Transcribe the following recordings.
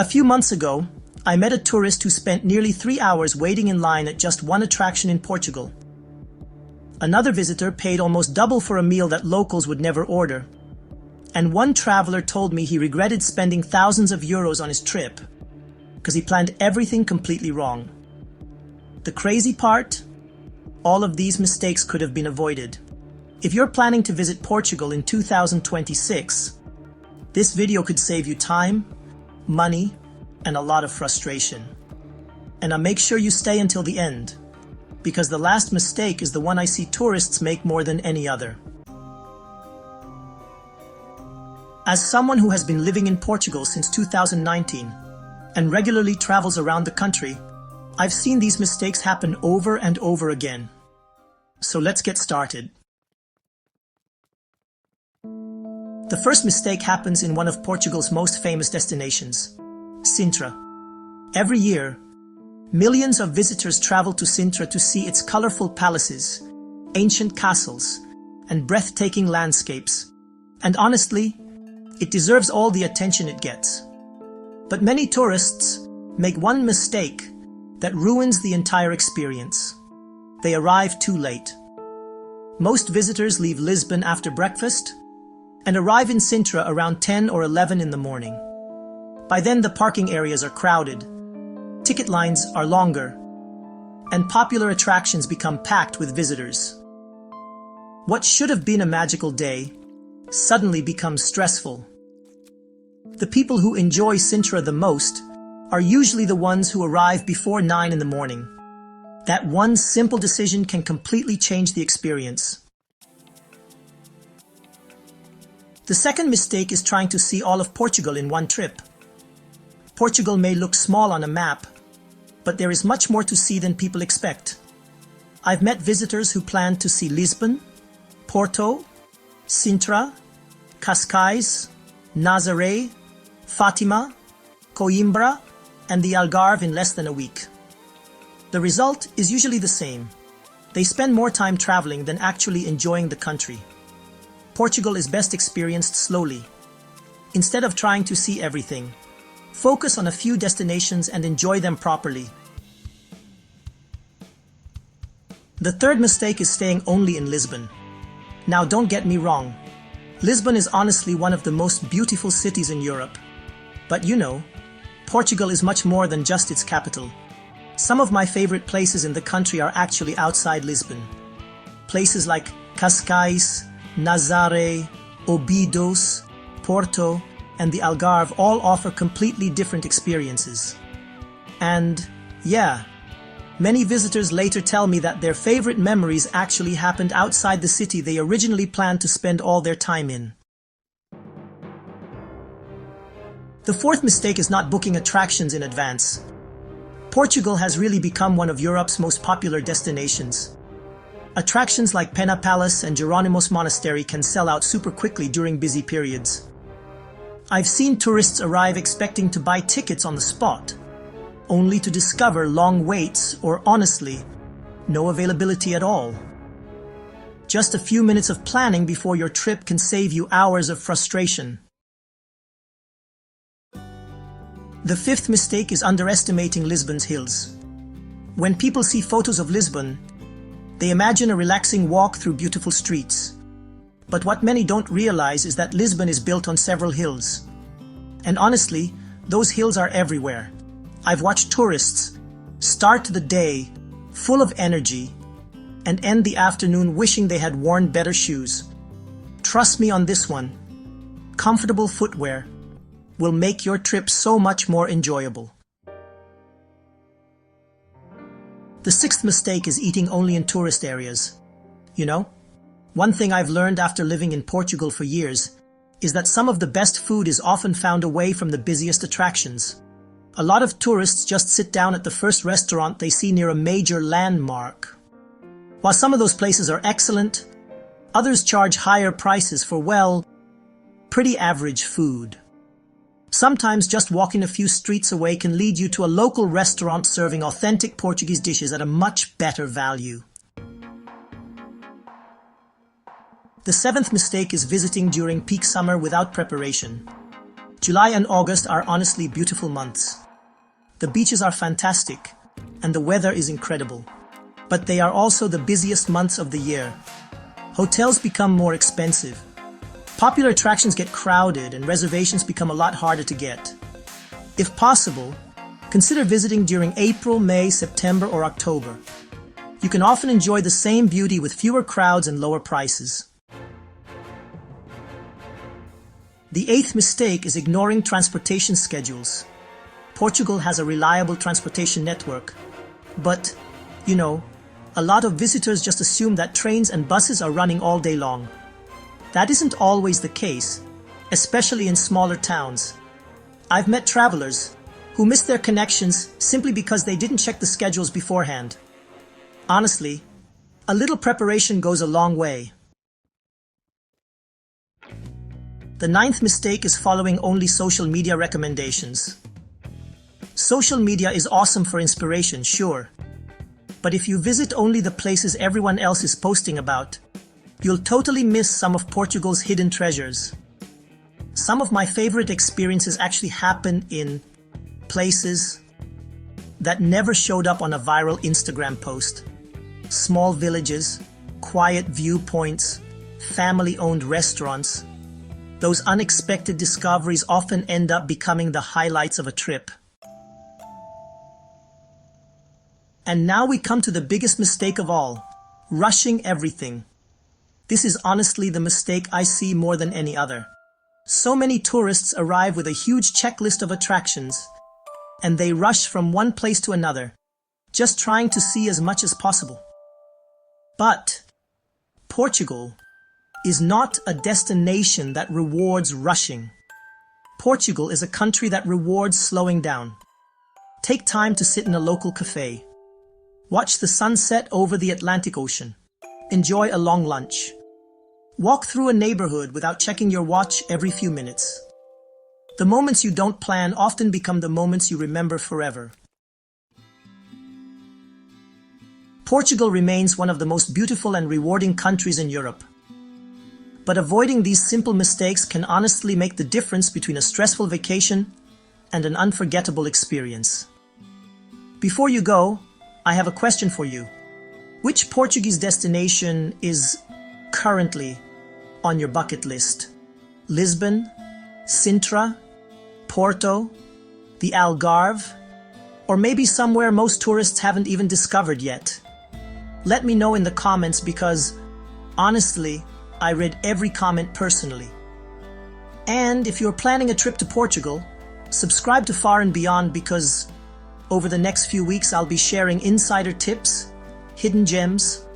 A few months ago, I met a tourist who spent nearly 3 hours waiting in line at just one attraction in Portugal. Another visitor paid almost double for a meal that locals would never order. And one traveler told me he regretted spending thousands of euros on his trip because he planned everything completely wrong. The crazy part? All of these mistakes could have been avoided. If you're planning to visit Portugal in 2026, this video could save you time, money, and a lot of frustration. And make sure you stay until the end, because the last mistake is the one I see tourists make more than any other. As someone who has been living in Portugal since 2019 and regularly travels around the country, I've seen these mistakes happen over and over again. So let's get started. The first mistake happens in one of Portugal's most famous destinations, Sintra. Every year, millions of visitors travel to Sintra to see its colorful palaces, ancient castles, and breathtaking landscapes. And honestly, it deserves all the attention it gets. But many tourists make one mistake that ruins the entire experience. They arrive too late. Most visitors leave Lisbon after breakfast and arrive in Sintra around 10 or 11 in the morning. By then, the parking areas are crowded, ticket lines are longer, and popular attractions become packed with visitors. What should have been a magical day suddenly becomes stressful. The people who enjoy Sintra the most are usually the ones who arrive before 9 in the morning. That one simple decision can completely change the experience. The second mistake is trying to see all of Portugal in one trip. Portugal may look small on a map, but there is much more to see than people expect. I've met visitors who plan to see Lisbon, Porto, Sintra, Cascais, Nazaré, Fátima, Coimbra, and the Algarve in less than a week. The result is usually the same. They spend more time traveling than actually enjoying the country. Portugal is best experienced slowly. Instead of trying to see everything, focus on a few destinations and enjoy them properly. The third mistake is staying only in Lisbon. Now, don't get me wrong. Lisbon is honestly one of the most beautiful cities in Europe. But Portugal is much more than just its capital. Some of my favorite places in the country are actually outside Lisbon. Places like Cascais, Nazaré, Óbidos, Porto, and the Algarve all offer completely different experiences. And yeah, many visitors later tell me that their favorite memories actually happened outside the city they originally planned to spend all their time in. The fourth mistake is not booking attractions in advance. Portugal has really become one of Europe's most popular destinations. Attractions like Pena Palace and Jerónimos Monastery can sell out super quickly during busy periods. I've seen tourists arrive expecting to buy tickets on the spot, only to discover long waits or, honestly, no availability at all. Just a few minutes of planning before your trip can save you hours of frustration. The fifth mistake is underestimating Lisbon's hills. When people see photos of Lisbon, they imagine a relaxing walk through beautiful streets. But what many don't realize is that Lisbon is built on several hills. And honestly, those hills are everywhere. I've watched tourists start the day full of energy and end the afternoon wishing they had worn better shoes. Trust me on this one. Comfortable footwear will make your trip so much more enjoyable. The sixth mistake is eating only in tourist areas. One thing I've learned after living in Portugal for years is that some of the best food is often found away from the busiest attractions. A lot of tourists just sit down at the first restaurant they see near a major landmark. While some of those places are excellent, others charge higher prices for, pretty average food. Sometimes just walking a few streets away can lead you to a local restaurant serving authentic Portuguese dishes at a much better value. The seventh mistake is visiting during peak summer without preparation. July and August are honestly beautiful months. The beaches are fantastic, and the weather is incredible. But they are also the busiest months of the year. Hotels become more expensive. Popular attractions get crowded and reservations become a lot harder to get. If possible, consider visiting during April, May, September, or October. You can often enjoy the same beauty with fewer crowds and lower prices. The eighth mistake is ignoring transportation schedules. Portugal has a reliable transportation network, but, a lot of visitors just assume that trains and buses are running all day long. That isn't always the case, especially in smaller towns. I've met travelers who missed their connections simply because they didn't check the schedules beforehand. Honestly, a little preparation goes a long way. The ninth mistake is following only social media recommendations. Social media is awesome for inspiration, sure. But if you visit only the places everyone else is posting about, you'll totally miss some of Portugal's hidden treasures. Some of my favorite experiences actually happen in places that never showed up on a viral Instagram post. Small villages, quiet viewpoints, family-owned restaurants. Those unexpected discoveries often end up becoming the highlights of a trip. And now we come to the biggest mistake of all, rushing everything. This is honestly the mistake I see more than any other. So many tourists arrive with a huge checklist of attractions, and they rush from one place to another, just trying to see as much as possible. But Portugal is not a destination that rewards rushing. Portugal is a country that rewards slowing down. Take time to sit in a local cafe. Watch the sunset over the Atlantic Ocean. Enjoy a long lunch. Walk through a neighborhood without checking your watch every few minutes. The moments you don't plan often become the moments you remember forever. Portugal remains one of the most beautiful and rewarding countries in Europe. But avoiding these simple mistakes can honestly make the difference between a stressful vacation and an unforgettable experience. Before you go, I have a question for you. Which Portuguese destination is currently on your bucket list? Lisbon, Sintra, Porto, the Algarve, or maybe somewhere most tourists haven't even discovered yet? Let me know in the comments because, honestly, I read every comment personally. And if you're planning a trip to Portugal, subscribe to Far and Beyond because over the next few weeks I'll be sharing insider tips, hidden gems,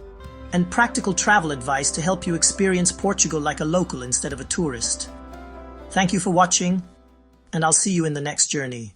and practical travel advice to help you experience Portugal like a local instead of a tourist. Thank you for watching, and I'll see you in the next journey.